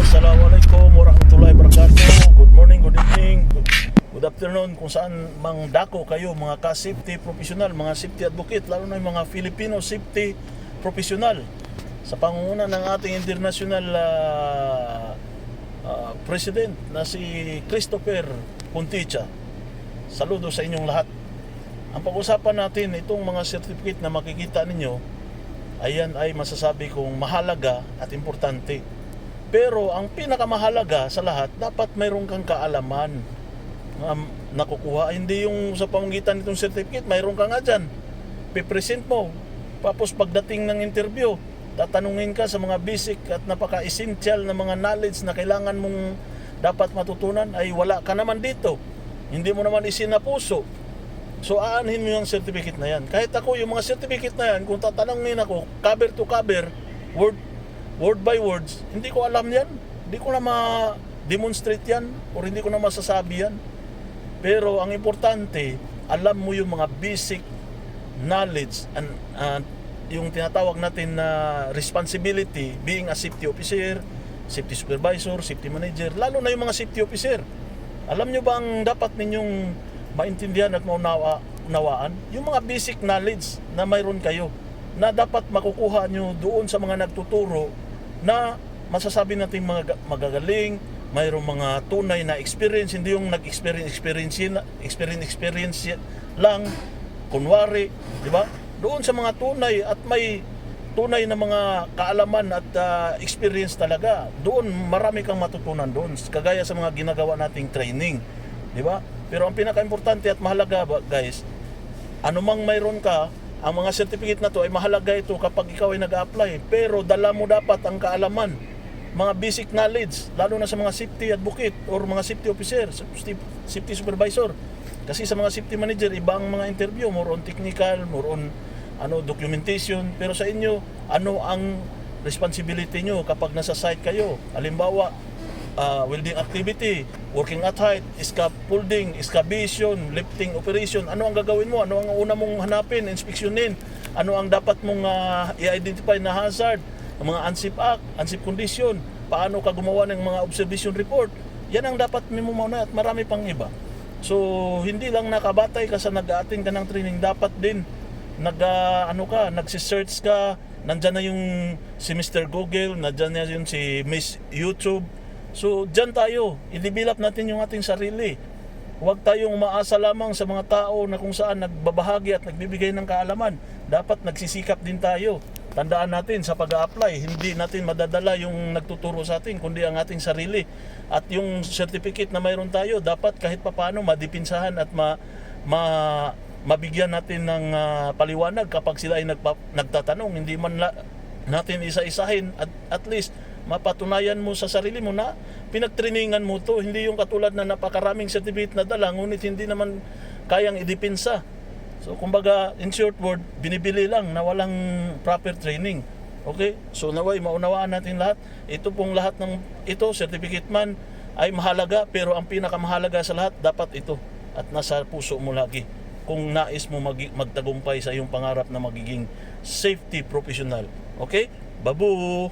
Assalamualaikum warahmatullahi wabarakatuh. Good morning, good evening, good afternoon kung saan mang dako kayo mga ka-safety professional, mga safety advocate, lalo na yung mga Filipino safety professional sa pangunguna ng ating international president na si Christopher Punticha. Saludo sa inyong lahat. Ang pag-usapan natin, itong mga certificate na makikita ninyo, ayan ay masasabi kong mahalaga at importante. Pero ang pinakamahalaga sa lahat, dapat mayroon kang kaalaman nakukuha. Hindi yung sa pamamagitan nitong certificate, mayroon ka nga dyan, pipresent mo. Tapos pagdating ng interview, tatanungin ka sa mga basic at napaka-essential na mga knowledge na kailangan mong dapat matutunan, ay wala ka naman dito. Hindi mo naman isinapuso. So aanhin mo yung certificate na yan. Kahit ako, yung mga certificate na yan, kung tatanungin ako, cover to cover, word by words, hindi ko alam yan. Hindi ko na ma-demonstrate yan or hindi ko na masasabi yan. Pero ang importante, alam mo yung mga basic knowledge and yung tinatawag natin na responsibility being a safety officer, safety supervisor, safety manager, lalo na yung mga safety officer. Alam nyo ba ang dapat ninyong maintindihan at maunawaan? Yung mga basic knowledge na mayroon kayo, na dapat makukuha nyo doon sa mga nagtuturo, na masasabi natin mga magagaling, mayroong mga tunay na experience, hindi yung nag-experience lang, kunwari, di ba? Doon sa mga tunay at may tunay na mga kaalaman at experience talaga, doon marami kang matutunan doon, kagaya sa mga ginagawa nating training, di ba? Pero ang pinaka-importante at mahalaga, guys, anumang mayroon ka, ang mga certificate na to ay mahalaga ito kapag ikaw ay nag-a-apply. Pero dala mo dapat ang kaalaman, mga basic knowledge, lalo na sa mga safety advocate or mga safety officer, safety supervisor. Kasi sa mga safety manager, iba ang mga interview, more on technical, more on documentation. Pero sa inyo, ano ang responsibility nyo kapag nasa site kayo? Halimbawa, welding activity, working at height, scaffolding, excavation, lifting operation. Ano ang gagawin mo? Ano ang una mong hanapin, inspeksyonin? Ano ang dapat mong i-identify na hazard? Ang mga unsafe act, unsafe condition, paano ka gumawa ng mga observation report? Yan ang dapat mo muna at marami pang iba. So, hindi lang nakabatay ka sa nag-a-attend ka ng training, dapat din nagsi-search ka, nandyan na yung si Mr. Google, nandyan na yung si Miss YouTube. So, dyan tayo, i-develop natin yung ating sarili. Huwag tayong umaasa lamang sa mga tao na kung saan nagbabahagi at nagbibigay ng kaalaman. Dapat nagsisikap din tayo. Tandaan natin sa pag-a-apply, hindi natin madadala yung nagtuturo sa atin, kundi ang ating sarili. At yung certificate na mayroon tayo, dapat kahit papaano madipinsahan at mabigyan natin ng paliwanag kapag sila ay nagtatanong. Hindi man natin isa-isahin, at least mapatunayan mo sa sarili mo na pinagtriningan mo to. Hindi yung katulad na napakaraming certificate na dala, ngunit hindi naman kayang idipinsa. So kumbaga, in short word, binibili lang na walang proper training. Okay? So naway, maunawaan natin lahat. Ito pong lahat ng ito, certificate man, ay mahalaga, pero ang pinakamahalaga sa lahat, dapat ito. At nasa puso mo lagi. Kung nais mo magtagumpay sa iyong pangarap na magiging safety professional. Okay? Babu!